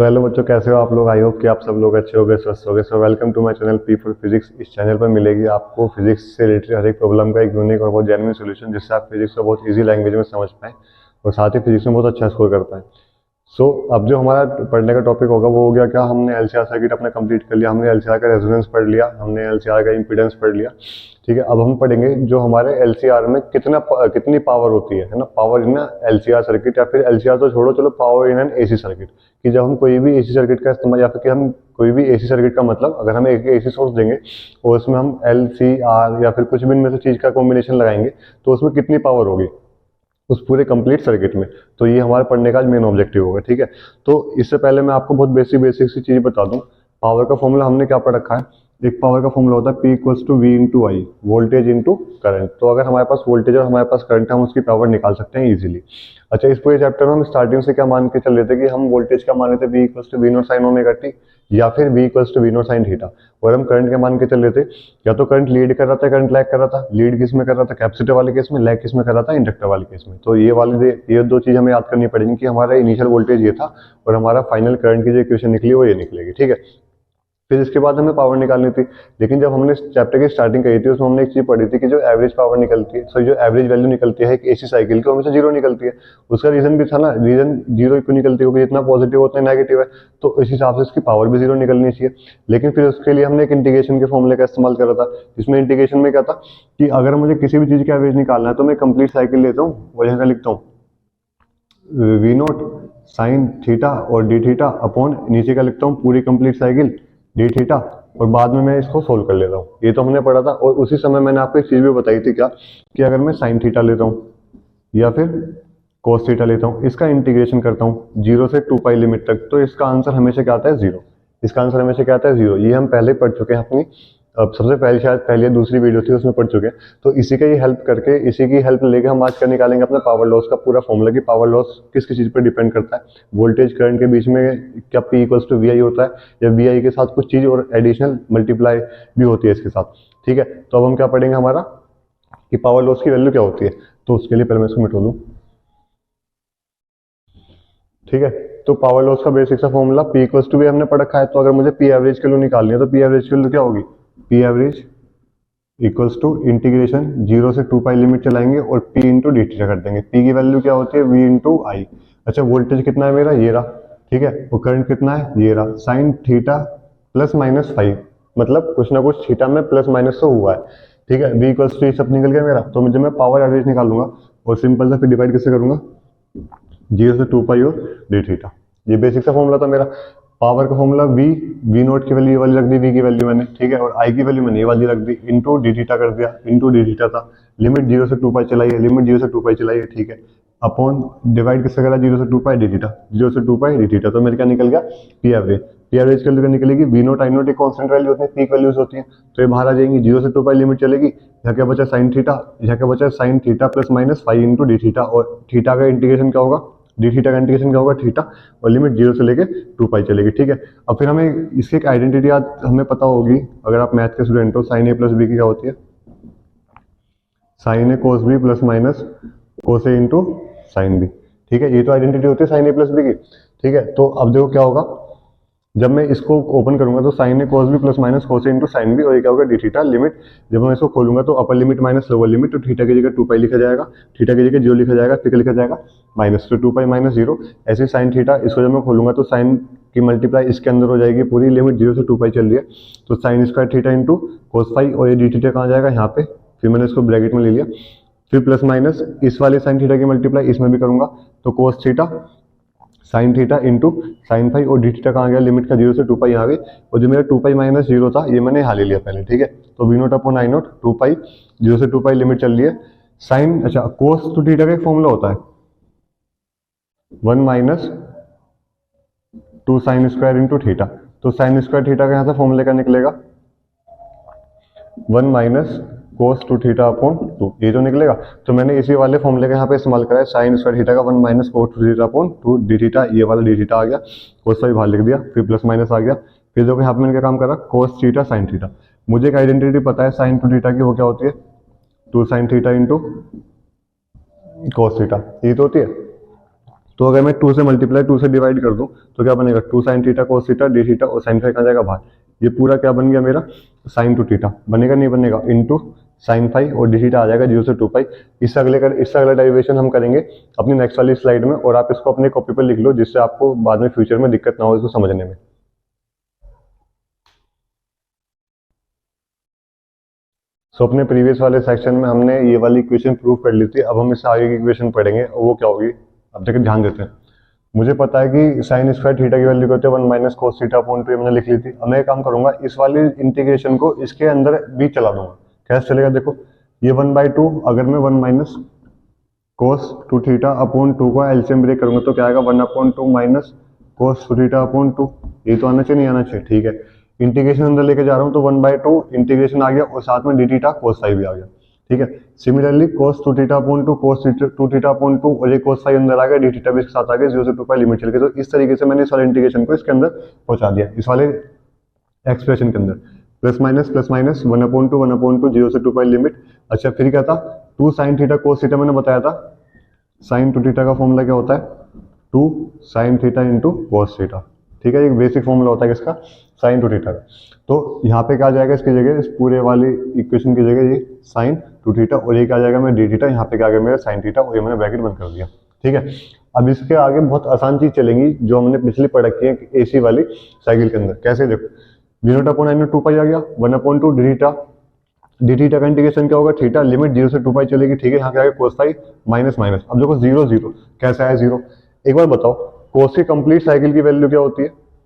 So hello बच्चों, कैसे हो आप लोग। आई होप कि आप सब लोग अच्छे हो गए, स्वस्थ हो गए। So welcome to my channel P for physics. इस चैनल पर मिलेगी आपको फिजिक्स से रिलेटेड हर एक प्रॉब्लम का एक यूनिक और बहुत जेन्युइन सॉल्यूशन, जिससे आप फिजिक्स को बहुत इजी लैंग्वेज में समझ पाएं और साथ ही फिजिक्स में बहुत अच्छा स्कोर कर पाएं। सो अब जो हमारा पढ़ने का टॉपिक होगा वो हो गया क्या, हमने एलसीआर सर्किट अपना कंप्लीट कर लिया, हमने एलसीआर का रेजोनेंस पढ़ लिया, हमने एलसीआर का इंपीडेंस पढ़ लिया। ठीक है, अब हम पढ़ेंगे जो हमारे एलसीआर में कितनी पावर होती है ना, पावर इन एलसीआर सर्किट, या फिर एलसीआर तो छोड़ो, चलो power in an AC circuit. कि जब हम कोई भी एसी सर्किट का इस्तेमाल, या फिर कि हम कोई भी एसी सर्किट का मतलब, अगर हम एक एसी सोर्स देंगे और उसमें हम एल सी आर या फिर कुछ भी इनमें से चीज का कॉम्बिनेशन लगाएंगे तो उसमें कितनी पावर होगी उस पूरे कंप्लीट सर्किट में। तो ये हमारे पढ़ने का मेन ऑब्जेक्टिव होगा। ठीक है, तो इससे पहले मैं आपको बहुत बेसिक सी चीज बता दूं। पावर का फॉर्मूला हमने क्या पढ़ रखा है, एक पावर का फॉर्मूला होता है P equals to V into I, voltage into current. तो अगर हमारे पास वोल्टेज और हमारे पास करंट है, हम उसकी पावर निकाल सकते हैं इजीली। अच्छा, इस पूरे चैप्टर में हम स्टार्टिंग से क्या मान के चल रहे थे कि हम वोल्टेज क्या मान रहे थे, V equals to V naught sine omega T, या फिर V equals to V naught sine theta. और हम करंट के मान के चल रहे थे, या तो करंट लीड कर रहा था, करंट लैग कर रहा था। लीड किस में कर रहा था, कैपेसिटर वाले केस में। लैग किस में कर रहा था, इंडक्टर वाले केस में। तो ये दो चीज हमें याद करनी पड़ेगी कि हमारा इनिशियल वोल्टेज ये था और हमारा फाइनल करंट की जो इक्वेशन निकली वो ये निकलेगी। ठीक है, फिर इसके बाद हमें पावर निकालनी थी। लेकिन जब हमने चैप्टर की स्टार्टिंग करी थी उसमें हमने एक चीज पढ़ी थी कि जो एवरेज पावर निकलती है, सो जो एवरेज वैल्यू निकलती है एक एसी साइकिल की, हमेशा जीरो निकलती है। उसका रीजन भी था ना, रीजन जीरो क्यों निकलती है, क्योंकि जितना पॉजिटिव उतना नेगेटिव है, तो इस हिसाब से इसकी पावर भी जीरो निकलनी चाहिए। लेकिन फिर उसके लिए हमने एक इंटीग्रेशन के फॉर्मूले का इस्तेमाल करा था, जिसमें इंटीग्रेशन में क्या था कि अगर मुझे किसी भी चीज का एवरेज निकालना है तो मैं कंप्लीट साइकिल लेता हूँ और यहाँ लिखता हूँ वी नोट साइन थीटा और डी थीटा अपॉन नीचे का लिखता हूँ पूरी कंप्लीट साइकिल डी थीटा, और बाद में मैं इसको सोल्व कर लेता हूँ। ये तो हमने पढ़ा था। और उसी समय मैंने आपको एक चीज भी बताई थी क्या, कि अगर मैं साइन थीटा लेता हूँ या फिर कोस थीटा लेता हूँ, इसका इंटीग्रेशन करता हूँ 0 से 2 पाई लिमिट तक, तो इसका आंसर हमेशा क्या आता है, जीरो। इसका आंसर हमेशा क्या आता है, जीरो। ये हम पहले ही पढ़ चुके हैं अपनी, अब सबसे पहले शायद पहले दूसरी वीडियो थी उसमें पढ़ चुके हैं। तो इसी का ही हेल्प करके, इसी की हेल्प लेके हम आज का निकालेंगे अपना पावर लॉस का पूरा फॉर्मूला, कि पावर लॉस किस किस चीज पर डिपेंड करता है। वोल्टेज करंट के बीच में क्या P इक्वल्स टू वी आई होता है, या वी आई के साथ कुछ चीज और एडिशनल मल्टीप्लाई भी होती है इसके साथ। ठीक है, तो अब हम क्या पढ़ेंगे हमारा कि पावर लॉस की वैल्यू क्या होती है। तो उसके लिए पहले मैं इसको मिटा दूं। ठीक है, तो पावर लॉस का बेसिक सा फॉर्मूला P इक्वल्स टू भी हमने पढ़ रखा है। तो अगर मुझे P एवरेज की वैल्यू निकालनी है तो P एवरेज की वैल्यू क्या होगी, P average equals to integration 0 से 2 पाई लिमिट चलाएंगे और P इंटू डी थीटा कर देंगे। P की वैल्यू क्या होती है, V इंटू आई। अच्छा, वोल्टेज कितना है मेरा, ये रहा। ठीक है, और करंट कितना है, ये रहा। Sine theta plus minus five, मतलब कुछ ना कुछ थीटा में प्लस माइनस तो हुआ है। ठीक है, V इक्वल्स टू ये सब निकल गया मेरा। तो मुझे मैं पावर एवरेज निकालूंगा और सिंपल सा फिर डिवाइड कैसे करूंगा, 0 से 2 पाई और डी थीटा। ये बेसिक सा फॉर्मूला था मेरा। पावर का फॉर्मूला वी नोट की वैल्यू ये वाली रख दी, वी की वैल्यू मैंने। ठीक है, और आई की वैल्यू मैंने ये वाली रख दी, इंटू डी थीटा कर दिया। इंटू डी थीटा था, लिमिट 0 से 2 पाई चलाई है, लिमिट 0 से 2 पाई चलाई है। ठीक है, अपॉन डिवाइड किससे करा, 0 से 2 पाई डी थीटा, 0 से 2 पाई डी थीटा। तो मेरे क्या निकल गया, पी एवरेज। पी एवरेज की वैल्यू निकलेगी, वी नोट आई नोट एक कॉन्स्टेंट वैल्यू होती है, पीक वैल्यूज होती है, तो ये बाहर आ जाएंगी। 0 से 2 पाई लिमिट चलेगी, यहाँ क्या बचा साइन थीटा, यहाँ क्या बचा sine theta plus minus five into D theta. और थीटा का इंटीग्रेशन क्या होगा, डी थीटा का इंटीग्रेशन क्या होगा, थीटा, और लिमिट 0 से लेके 2 पाई चलेगी। ठीक है, अब फिर हमें इसकी एक आइडेंटिटी याद हमें पता होगी, अगर आप मैथ के स्टूडेंट हो। साइन ए प्लस बी की क्या होती है, sine A cos B plus minus cos A into sine B. ठीक है, ये तो आइडेंटिटी होती है साइन ए प्लस बी की। ठीक है, तो अब देखो क्या होगा, जब मैं इसको ओपन करूंगा तो sine A cos B plus minus cos A into sine B, और ये क्या होगा, डी थीटा। लिमिट जब मैं इसको खोलूंगा तो upper limit minus lower limit, तो थीटा की जगह 2 पाई लिखा जाएगा, थीटा की जगह 0 लिखा जाएगा, फिर लिखा जाएगा माइनस, तो 2 पाई माइनस 0। ऐसे साइन थीटा, इसको जब मैं खोलूंगा तो साइन की मल्टीप्लाई इसके अंदर हो जाएगी पूरी, लिमिट 0 से 2 पाई चल रही है, तो sine square theta into cos phi, और ये डी थीटा कहाँ जाएगा, यहाँ पे। फिर मैंने इसको ब्रैकेट में ले लिया, फिर प्लस माइनस इस वाले साइन थीटा की मल्टीप्लाई इसमें भी करूंगा, तो cos theta sine theta into sine phi, और डी थीटा कहाँ गया, लिमिट का 0 से 2 पाई यहाँ गई, और जो मेरा 2 पाई माइनस 0 था ये मैंने यहाँ ले लिया पहले। ठीक है, तो V naught upon I naught 2 pi, 0 से 2 पाई लिमिट चल रही है। साइन, अच्छा, कोस टू थीटा का एक फॉर्मूला होता है 1 minus 2 sine square into theta. तो साइन स्क्वायर थीटा का यहाँ से फॉर्मूले का निकलेगा 1 minus cos two theta upon 2, ये तो निकलेगा। तो मैंने इसी वाले फॉर्मूले का यहाँ पे इस्तेमाल करा है, साइन स्क्वायर थीटा का 1 minus cos two theta upon 2 D theta. ये वाला डी थीटा आ गया, कोस का भी बाहर लिख दिया, फिर प्लस माइनस आ गया। फिर देखो यहाँ पे मैंने क्या काम करा, कोस थीटा साइन थीटा। मुझे एक आइडेंटिटी पता है साइन टू थीटा की, वो क्या होती है, 2 sign theta into cos theta, ये तो होती है। तो अगर मैं 2 से मल्टीप्लाई 2 से डिवाइड कर दूं तो क्या बनेगा, 2 sine theta cos theta D theta और साइन फाई कहाँ जाएगा बाहर, ये पूरा क्या बन गया मेरा साइन 2 थीटा बनेगा नहीं बनेगा इनटू साइन फाई और डी थीटा आ जाएगा 0 से 2 पाई। इससे अगला डेरिवेशन हम करेंगे अपनी नेक्स्ट वाली स्लाइड में, और आप इसको अपने कॉपी पर लिख लो जिससे आपको बाद में फ्यूचर में दिक्कत ना हो इसको समझने में। सो अपने प्रीवियस वाले सेक्शन में हमने ये वाली इक्वेशन प्रूव कर ली थी, अब हम इससे आगे की इक्वेशन पढ़ेंगे और वो क्या होगी, अब देखिए ध्यान देते हैं। मुझे पता है कि साइन स्क्वायर थीटा की वैल्यू कहते हैं 1 माइनस कोस थीटा अपॉन 2, मैंने लिख ली थी। अब मैं एक काम करूंगा, इस वाली इंटीग्रेशन को इसके अंदर भी चला दूंगा। कैसे चलेगा देखो, ये 1/2 अगर मैं 1 माइनस कोस 2 थीटा अपॉन 2 का एलसीएम ब्रेक करूंगा तो क्या आएगा 1/2 माइनस कोस 2 थीटा अपॉन 2। ये तो आना चाहिए नहीं आना चाहिए, ठीक है। इंटीग्रेशन अंदर लेके जा रहा हूँ तो 1/2 इंटीग्रेशन आ गया और साथ में डी थीटा कोस फाई भी आ गया, ठीक है। सिमिलरली कोस 2 थीटा अपॉन 2 कोस 2 थीटा अपॉन 2 और ये कोस फाई अंदर आ गया, डी थीटा भी इसके साथ आ गया, 0 से 2 पाई लिमिट चल गई। तो इस तरीके से मैंने इस वाले इंटीग्रेशन को इसके अंदर पहुंचा दिया, इस वाले एक्सप्रेशन के अंदर। प्लस माइनस 1/2 1/2 0 से 2 पाई लिमिट। अच्छा फिर क्या था, 2 साइन थीटा कोस थीटा मैंने बताया था, साइन 2 थीटा का फॉर्मूला क्या होता है 2 sign theta into cos theta, ठीक है। एक बेसिक फॉर्मूला होता है किसका, साइन 2 थीटा का। तो यहाँ पे क्या आ जाएगा इसकी जगह, इस पूरे वाली इक्वेशन की जगह ये साइन 2 थीटा और ये क्या आ जाएगा मेरा डी थीटा, यहाँ पे क्या आ गया मेरा साइन थीटा और ये मैंने ब्रैकेट बंद कर दिया, ठीक है। अब इसके आगे बहुत आसान चीज चलेंगी जो हमने पिछली पढ़ रखी है एसी वाली साइकिल के अंदर। कैसे देखो, V naught upon I naught 2 pi आ गया, 1/2 डी थीटा, डी थीटा का इंटीग्रेशन क्या होगा थीटा, लिमिट 0 से 2 पाई चलेगी, ठीक है। यहाँ क्या आएगा कोस फाई माइनस माइनस। अब देखो 0 0 कैसे आया 0, एक बार बताओ कोस की कंप्लीट साइकिल की वैल्यू क्या होती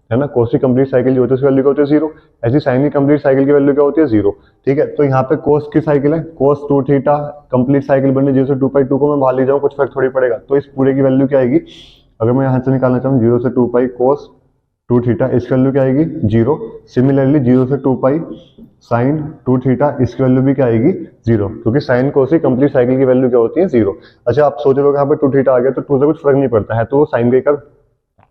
है ना, कोस की कंप्लीट साइकिल जो होती है उसकी वैल्यू क्या होती है 0। ऐसी साइन की कंप्लीट साइकिल की वैल्यू क्या होती है 0, ठीक है। तो यहाँ पे कोस की साइकिल है, कोस 2 थीटा कंप्लीट साइकिल बनने 0 से 2 पाई, 2 को मैं बाहर ले जाऊँ कुछ फर्क थोड़ी पड़ेगा। तो इस पूरे की वैल्यू क्या आएगी, अगर मैं यहाँ से निकालना चाहूँ 0 से 2 पाई कोस 2 थीटा, इसकी वैल्यू क्या आएगी 0। सिमिलरली 0 से 2 पाई साइन 2 थीटा, इसकी वैल्यू भी क्या आएगी 0, क्योंकि साइन कोस की कंप्लीट साइकिल की वैल्यू क्या होती है 0। अच्छा आप सोच रहे हो यहाँ पे 2 थीटा आ गया तो 2 से कुछ फर्क नहीं पड़ता है, तो साइन का कर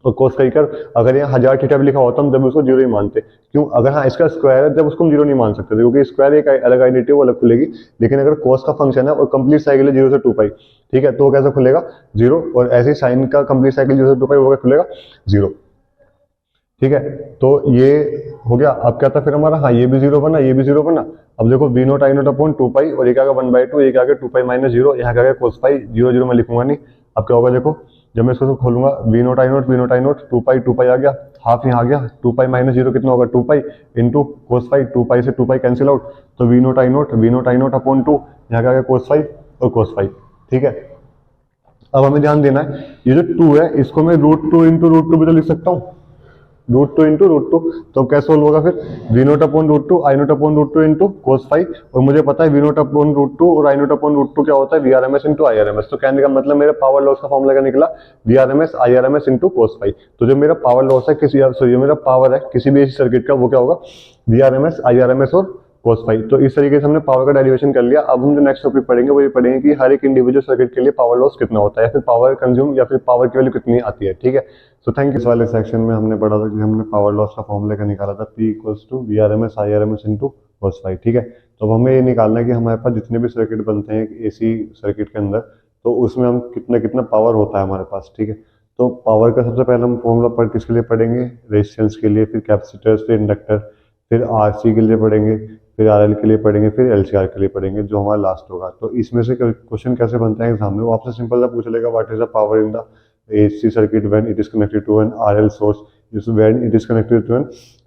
और कोस का कर। अगर यहाँ 1000 थीटा भी लिखा होता हम जब उसको 0 ही मानते, क्यों, अगर हाँ इसका स्क्वायर है जब उसको हम 0 नहीं मान सकते थे, क्योंकि स्क्वायर एक अलग आइडेंटिटी वो अलग खुलेगी। लेकिन अगर कोस का फंक्शन है और कंप्लीट साइकिल है 0 से 2 पाई, ठीक है, तो वो कैसे खुलेगा 0, और ऐसे साइन का कंप्लीट साइकिल 0 से 2 पाई वो क्या खुलेगा 0, ठीक है। तो ये हो गया। अब क्या था फिर हमारा, हाँ ये भी 0 बना, ये भी 0 बना। अब देखो V naught I naught upon 2 pi और ये क्या 1/2, ये क्या 2 पाई माइनस 0, यहाँ क्या कोस पाई 0 0 मैं लिखूंगा नहीं। अब क्या होगा देखो, जब मैं इसको खोलूंगा we naught I naught 2 pi आ गया, हाफ यहाँ आ गया, 2 पाई माइनस 0 कितना होगा 2 पाई इंटू कोस पाई, 2 पाई से 2 पाई कैंसिल आउट, तो V naught I naught upon 2, यहाँ क्या कोस पाई और कोस पाई, ठीक है। अब हमें ध्यान देना है ये जो 2 है इसको मैं √2 इंटू √2 भी तो लिख सकता हूँ, √2 इंटू √2। तो कैसे सोल्व होगा फिर, V naught upon √2 I naught upon √2 into cos phi, और मुझे पता है वी नॉट अपॉन √2 और आई नॉट अपॉन √2 क्या होता है VRMS इंटू IRMS। तो कहने का मतलब मेरा पावर लॉस का फॉर्मूला क्या निकला, VRMS IRMS into cos phi. तो जो मेरा पावर लॉस है किसी, जो मेरा पावर है किसी भी एसी सर्किट का वो क्या होगा VRMS IRMS और कोस फाई। तो इस तरीके से हमने पावर का डेरिवेशन कर लिया। अब हम जो नेक्स्ट टॉपिक पढ़ेंगे वो ये पढ़ेंगे कि हर एक इंडिविजुअल सर्किट के लिए पावर लॉस कितना होता है, या फिर पावर कंज्यूम या फिर पावर की वैल्यू कितनी आती है, ठीक है। सो थैंक यू। इस वाले सेक्शन में हमने पढ़ा था कि हमने पावर लॉस का फॉर्मूला का निकाला था P = VRMS IRMS into cos phi, ठीक है। तो अब हमें ये निकालना है कि हमारे पास जितने भी सर्किट बनते हैं एसी सर्किट के अंदर, तो उसमें हम कितना कितना पावर होता है हमारे पास, ठीक है। तो पावर का सबसे पहले हम फॉर्मूला पढ़ किसके लिए पढ़ेंगे, रेजिस्टेंस के लिए, फिर कैपेसिटर्स, फिर इंडक्टर, फिर RC के लिए पढ़ेंगे, फिर RL के लिए पढ़ेंगे, फिर LCR के लिए पढ़ेंगे, जो हमारा लास्ट होगा। तो इसमें से क्वेश्चन कैसे बनता है एग्जाम में, वो आपसे सिंपल सा पूछ लेगा, what is the power in the AC circuit when it is connected to an RL source, when it is connected to an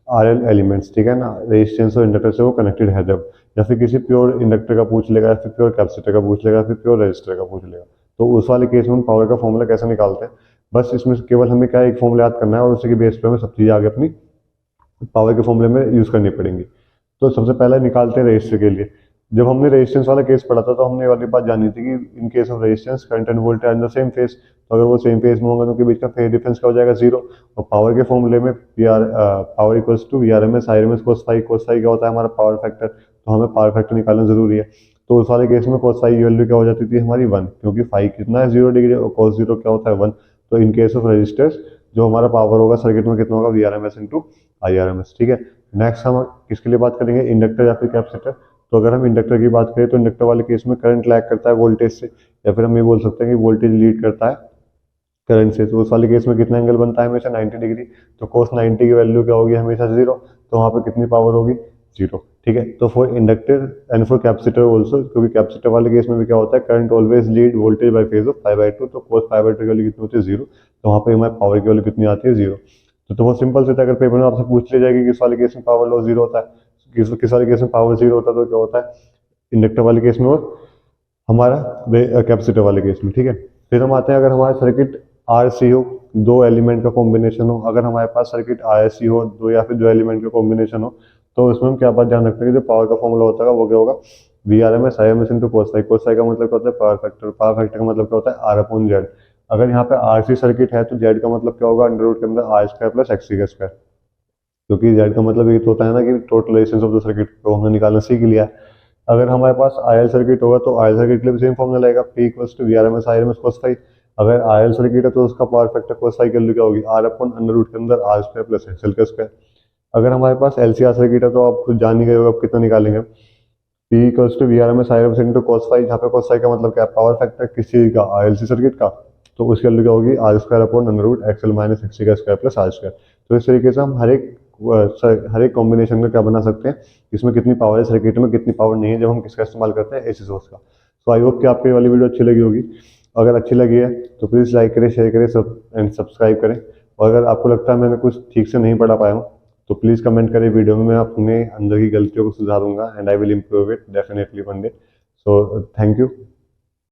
RL elements, ठीक है ना, रेजिस्टेंस और इंडक्टर से वो कनेक्टेड है जब, या फिर किसी प्योर इंडक्टर का पूछ लेगा, या फिर प्योर कैपेसिटर का पूछ लेगा, या फिर प्योर रेजिस्टर का पूछ लेगा। तो उस वाले केस में हम पावर का फॉर्मूला कैसे निकालते हैं, बस इसमें केवल हमें क्या एक फॉर्मूला याद करना है और उसी के बेस पर हमें सब चीज़ें आगे अपनी पावर के फॉर्मूले में यूज करनी पड़ेंगी। तो सबसे पहले निकालते हैं रेजिस्टर के लिए। जब हमने रेजिस्टेंस वाला केस पढ़ा था तो हमने वाली बात जानी थी कि in case of resistance current end voltage in the same phase, तो अगर वो सेम फेज में होगा तो उनके बीच का फेज डिफरेंस क्या हो जाएगा 0। और पावर के फॉर्मूले में power equals to VRMS IRMS cos phi क्या होता है हमारा पावर फैक्टर, तो हमें पावर फैक्टर निकालना जरूरी है। तो उस वाले केस में कोस फाई की वैल्यू क्या हो जाती थी हमारी 1, क्योंकि फाई कितना है 0 डिग्री और कोस 0 क्या होता है 1। तो इन केस ऑफ रेजिस्टर्स जो हमारा पावर होगा सर्किट में कितना होगा VRMS इंटू IRMS, ठीक है। नेक्स्ट हम किसके लिए बात करेंगे, इंडक्टर या फिर कैपेसिटर। तो अगर हम इंडक्टर की बात करें तो इंडक्टर वाले केस में करंट लैग करता है वोल्टेज से, या फिर हम ये बोल सकते हैं कि वोल्टेज लीड करता है करंट से, तो उस वाले केस में कितना एंगल बनता है हमेशा 90 डिग्री। तो cos 90 की वैल्यू क्या होगी हमेशा 0, तो वहाँ पे कितनी पावर होगी 0। ठीक है, तो for inductor and for capacitor also, क्योंकि कैपेसिटर वाले केस में भी क्या होता है, current always lead voltage by phase of π/2, तो cos π/2 की वैल्यू कितनी होती है 0, तो वहाँ पे हमारे पावर की वैल्यू कितनी आती है 0। तो बहुत सिंपल से था, अगर पेपर में आपसे पूछ लिया जाएगी किस वाले केस में पावर लॉस 0 होता है, किस वाले केस में पावर 0 होता है, तो क्या होता है इंडक्टर वाले केस में और हमारा कैपेसिटर वाले केस में। ठीक है, फिर हम आते हैं अगर हमारा सर्किट RC हो, दो एलिमेंट का कॉम्बिनेशन हो, अगर हमारे पास सर्किट RSC हो, दो या फिर दो एलिमेंट का कॉम्बिनेशन हो, तो उसमें हम क्या बात ध्यान रखते हैं कि जो पावर का फॉर्मूला होता है वो क्या होगा, VRMS IMS into cos phi। cos phi का मतलब क्या होता है पावर फैक्टर, पावर फैक्टर का मतलब क्या होता है R/Z। अगर यहाँ पे RC सर्किट है तो Z का मतलब क्या होगा, अंडर रूट के अंदर R² प्लस XC का स्क्वायर, क्योंकि Z का मतलब ये तो होता है ना कि total resistance of the circuit को हमने निकालना सीख लिया है। अगर हमारे पास IL सर्किट होगा तो IL सर्किट के लिए भी सेम फॉर्मूला रहेगा, P equals to VRMS IRMS cos phi। अगर IL सर्किट है तो उसका पावर फैक्टर cos phi की वैल्यू क्या होगी, R/अंडर रूट के अंदर R² प्लस XL का स्क्वायर। अगर हमारे पास LCR सर्किट है तो आप खुद जान ही गए होगा, आप कितना निकालेंगे, P equals to VRMS IRMS into cos phi, जहाँ पे cos phi का मतलब क्या है, पावर फैक्टर किस चीज का, ILC सर्किट का, तो उसकी वैल्यू क्या होगी R² under root XL minus XC का स्क्वायर प्लस R²। तो इस तरीके से हम हर एक कॉम्बिनेशन का क्या बना सकते हैं, इसमें कितनी पावर है सर्किट में, कितनी पावर नहीं है, जब हम किसका इस्तेमाल करते हैं AC सोर्स का। सो आई होप कि आपको ये वाली वीडियो अच्छी लगी होगी। अगर अच्छी लगी है तो प्लीज़ लाइक करें, शेयर करें, एंड सब्सक्राइब करें। और अगर आपको लगता है मैंने कुछ ठीक से नहीं पढ़ा पाया हूँ तो प्लीज़ कमेंट करें वीडियो में, मैं अपने अंदर की गलतियों को सुधारूंगा and I will improve it definitely one day. So thank you.